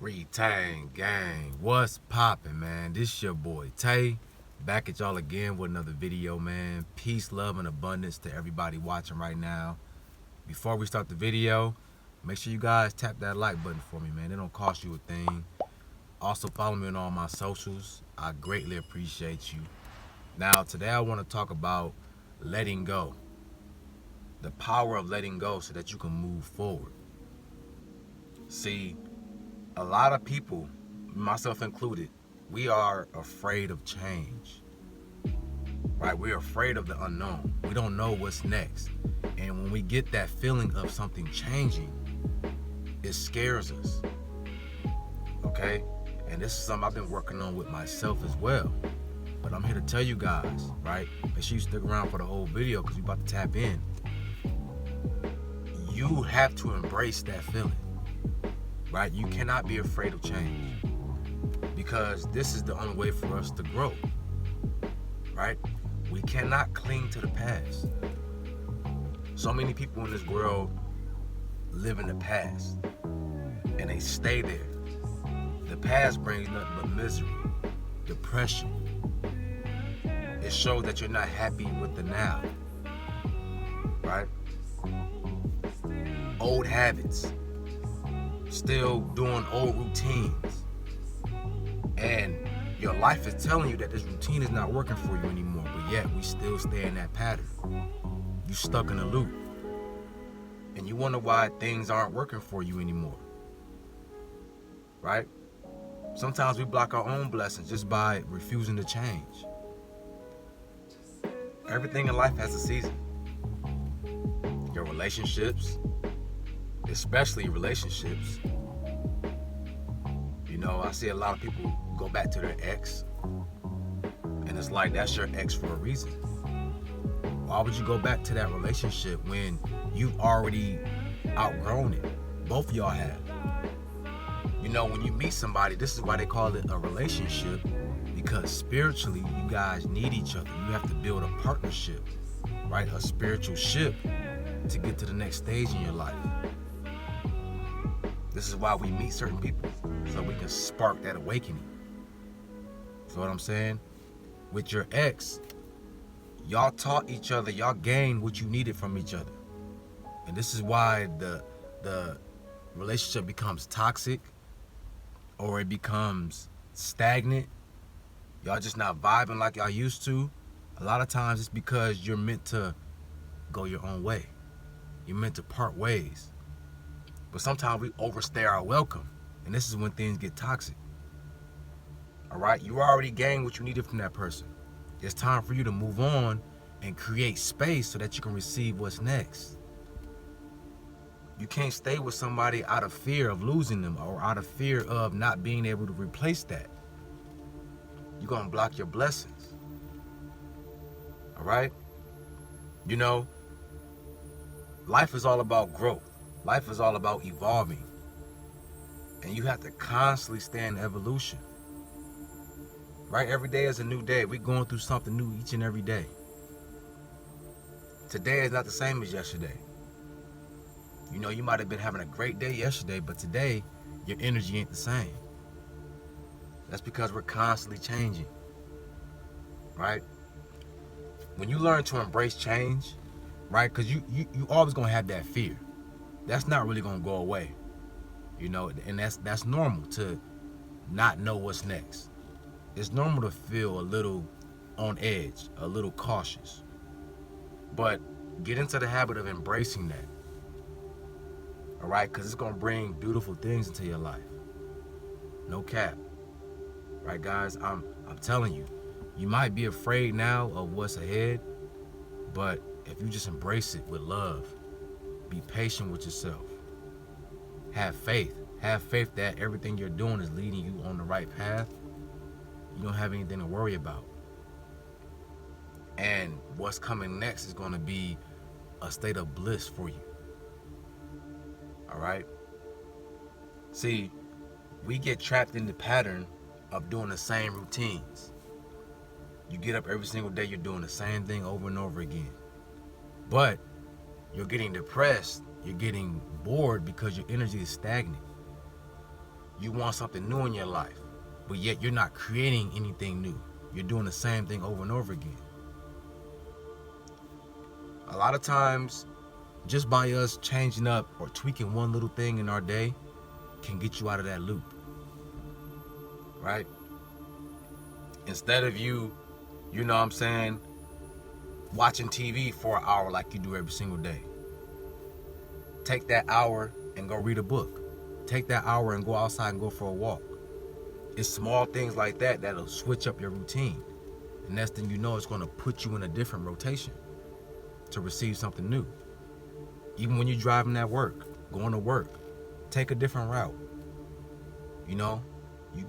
Retain gang, what's poppin', man? This your boy Tay, back at y'all again with another video, man. Peace, love, and abundance to everybody watching right now. Before we start the video, make sure you guys tap that like button for me, man. It don't cost you a thing. Also follow me on all my socials. I greatly appreciate you. Now, today I want to talk about letting go. The power of letting go so that you can move forward. See, a lot of people, myself included, we are afraid of change, right? We're afraid of the unknown. We don't know what's next. And when we get that feeling of something changing, it scares us, okay? And this is something I've been working on with myself as well. But I'm here to tell you guys, right? Make sure you stick around for the whole video because we're about to tap in. You have to embrace that feeling. Right? You cannot be afraid of change because this is the only way for us to grow. Right? We cannot cling to the past. So many people in this world live in the past and they stay there. The past brings nothing but misery, depression. It shows that you're not happy with the now. Right? Old habits. Still doing old routines, and your life is telling you that this routine is not working for you anymore, but yet we still stay in that pattern. You stuck in a loop, and you wonder why things aren't working for you anymore, right? Sometimes we block our own blessings just by refusing to change. Everything in life has a season. Your relationships, especially relationships. You know, I see a lot of people go back to their ex, and it's like, that's your ex for a reason. Why would you go back to that relationship when you've already outgrown it? Both of y'all have. You know, when you meet somebody, this is why they call it a relationship, because spiritually, you guys need each other. You have to build a partnership, right? A spiritual ship to get to the next stage in your life. This is why we meet certain people, so we can spark that awakening. So what I'm saying? With your ex, y'all taught each other, y'all gained what you needed from each other. And this is why the relationship becomes toxic or it becomes stagnant. Y'all just not vibing like y'all used to. A lot of times it's because you're meant to go your own way. You're meant to part ways. But sometimes we overstay our welcome, and this is when things get toxic. All right? You already gained what you needed from that person. It's time for you to move on and create space so that you can receive what's next. You can't stay with somebody out of fear of losing them or out of fear of not being able to replace that. You're going to block your blessings. All right? You know, life is all about growth. Life is all about evolving. And you have to constantly stay in evolution. Right? Every day is a new day. We're going through something new each and every day. Today is not the same as yesterday. You know, you might have been having a great day yesterday, but today, your energy ain't the same. That's because we're constantly changing. Right? When you learn to embrace change, right? Because you always going to have that fear. That's not really going to go away, you know, and that's normal to not know what's next. It's normal to feel a little on edge, a little cautious, but get into the habit of embracing that, all right, because it's going to bring beautiful things into your life. No cap, right, guys? I'm telling you, you might be afraid now of what's ahead, but if you just embrace it with love, be patient with yourself. Have faith. Have faith that everything you're doing is leading you on the right path. You don't have anything to worry about. And what's coming next is going to be a state of bliss for you. All right? See, we get trapped in the pattern of doing the same routines. You get up every single day, you're doing the same thing over and over again. But you're getting depressed, you're getting bored because your energy is stagnant. You want something new in your life, but yet you're not creating anything new. You're doing the same thing over and over again. A lot of times, just by us changing up or tweaking one little thing in our day can get you out of that loop, right? Instead of you know what I'm saying, watching TV for an hour like you do every single day. Take that hour and go read a book. Take that hour and go outside and go for a walk. It's small things like that that'll switch up your routine. And next thing you know, it's going to put you in a different rotation to receive something new. Even when you're driving at work, going to work, take a different route. You know,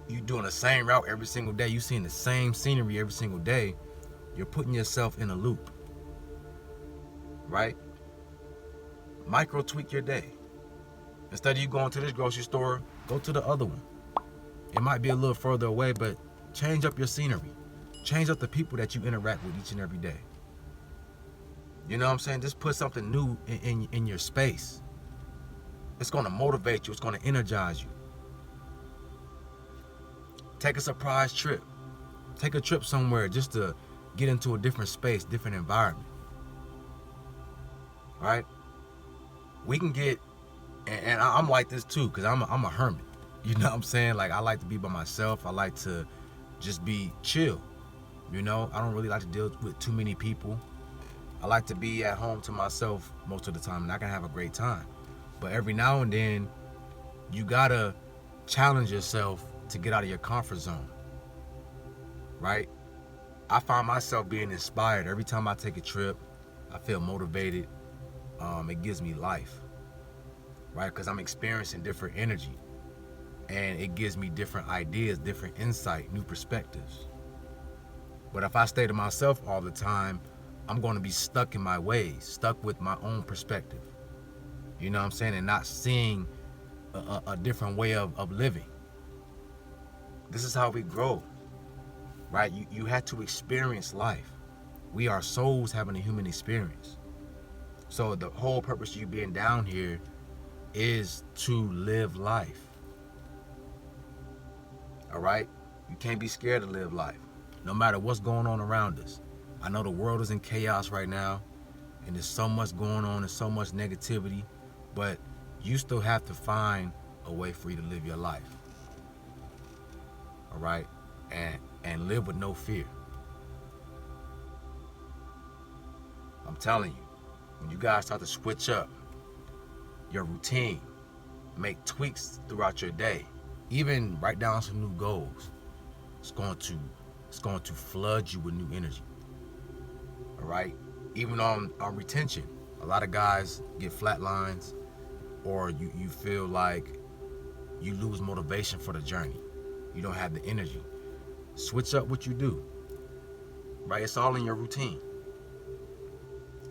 you doing the same route every single day. You seeing the same scenery every single day. You're putting yourself in a loop, right? Micro tweak your day. Instead of you going to this grocery store, go to the other one. It might be a little further away, but change up your scenery. Change up the people that you interact with each and every day. You know what I'm saying? Just put something new in your space. It's going to motivate you. It's going to energize you. Take a surprise trip. Take a trip somewhere just to get into a different space, different environment. Right? We can get, and I'm like this too, because I'm a hermit. You know what I'm saying? Like, I like to be by myself. I like to just be chill. You know, I don't really like to deal with too many people. I like to be at home to myself most of the time, and I can have a great time. But every now and then, you gotta challenge yourself to get out of your comfort zone, right? I find myself being inspired every time I take a trip. I feel motivated. It gives me life, right? Because I'm experiencing different energy, and it gives me different ideas, different insight, new perspectives. But if I stay to myself all the time, I'm going to be stuck in my ways, stuck with my own perspective. You know what I'm saying? And not seeing a different way of living. This is how we grow, right? You had to experience life. We are souls having a human experience. So the whole purpose of you being down here is to live life. All right? You can't be scared to live life, no matter what's going on around us. I know the world is in chaos right now, and there's so much going on and so much negativity, but you still have to find a way for you to live your life. All right? And live with no fear. I'm telling you, when you guys start to switch up your routine, make tweaks throughout your day, even write down some new goals, it's going to flood you with new energy. All right? Even on retention, a lot of guys get flat lines, or you feel like you lose motivation for the journey. You don't have the energy. Switch up what you do, right? It's all in your routine.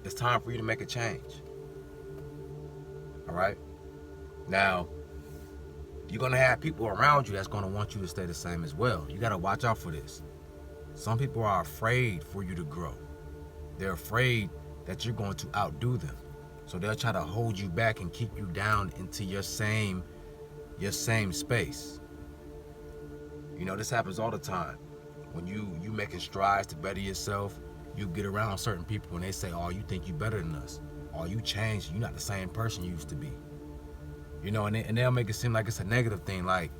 It's time for you to make a change. All right? Now, you're going to have people around you that's going to want you to stay the same as well. You got to watch out for this. Some people are afraid for you to grow. They're afraid that you're going to outdo them. So they'll try to hold you back and keep you down into your same space. You know, this happens all the time. When you making strides to better yourself, you get around certain people and they say, oh, you think you better than us. Oh, you changed. You're not the same person you used to be. You know, and they'll make it seem like it's a negative thing, like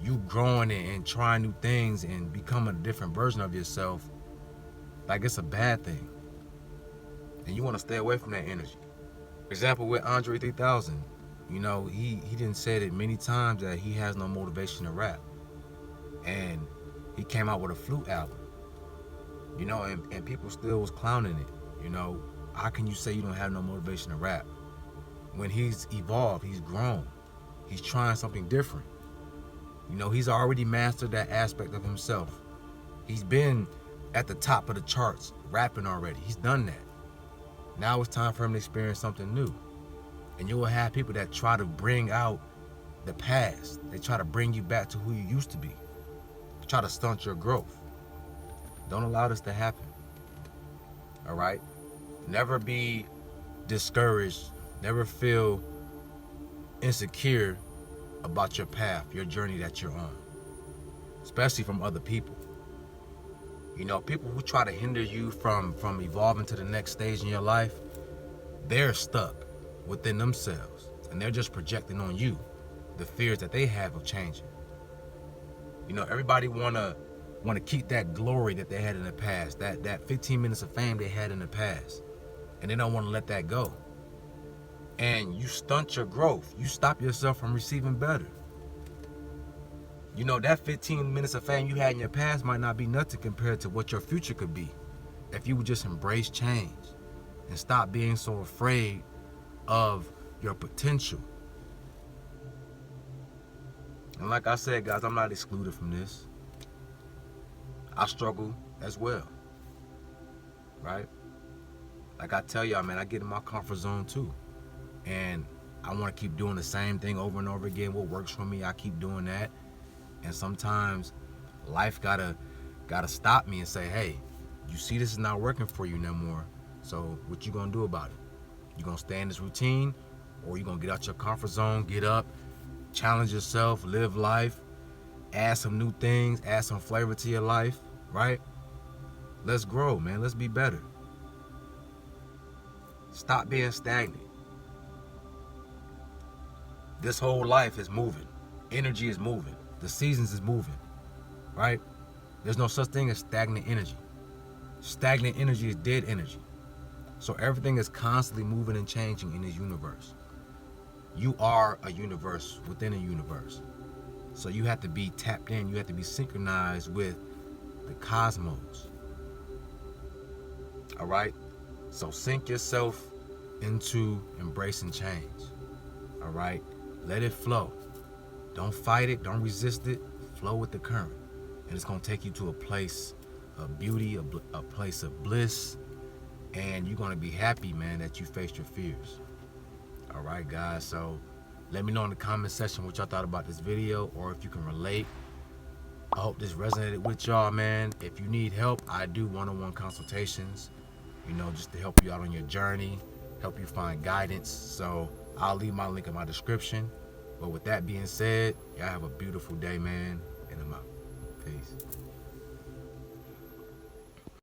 you growing and trying new things and becoming a different version of yourself, like it's a bad thing. And you want to stay away from that energy. Example with Andre 3000, you know, he didn't say it many times that he has no motivation to rap. And he came out with a flute album, you know, and people still was clowning it. You know, how can you say you don't have no motivation to rap? When he's evolved, he's grown, he's trying something different. You know, he's already mastered that aspect of himself. He's been at the top of the charts rapping already. He's done that. Now it's time for him to experience something new. And you will have people that try to bring out the past. They try to bring you back to who you used to be. They try to stunt your growth. Don't allow this to happen. All right? Never be discouraged. Never feel insecure about your path, your journey that you're on, especially from other people. You know, people who try to hinder you from evolving to the next stage in your life, they're stuck within themselves, and they're just projecting on you the fears that they have of changing. You know, everybody wanna keep that glory that they had in the past, that 15 minutes of fame they had in the past, and they don't want to let that go. And you stunt your growth. You stop yourself from receiving better. You know, that 15 minutes of fame you had in your past might not be nothing compared to what your future could be if you would just embrace change and stop being so afraid of your potential. And like I said, guys, I'm not excluded from this. I struggle as well, right? Like I tell y'all, man, I get in my comfort zone too. And I want to keep doing the same thing over and over again. What works for me, I keep doing that. And sometimes life gotta stop me and say, hey, you see this is not working for you no more. So what you gonna do about it? You gonna stay in this routine, or you gonna get out your comfort zone, get up, challenge yourself, live life, add some new things, add some flavor to your life, right? Let's grow, man. Let's be better. Stop being stagnant. This whole life is moving. Energy is moving. The seasons is moving, right? There's no such thing as stagnant energy. Stagnant energy is dead energy. So everything is constantly moving and changing in this universe. You are a universe within a universe. So you have to be tapped in. You have to be synchronized with the cosmos. All right? So sync yourself into embracing change. All right? Let it flow. Don't fight it. Don't resist it. Flow with the current. And it's going to take you to a place of beauty, a place of bliss. And you're going to be happy, man, that you faced your fears. All right, guys. So let me know in the comment section what y'all thought about this video, or if you can relate. I hope this resonated with y'all, man. If you need help, I do one-on-one consultations, you know, just to help you out on your journey, help you find guidance. So I'll leave my link in my description. But with that being said, y'all have a beautiful day, man, and I'm out. Peace.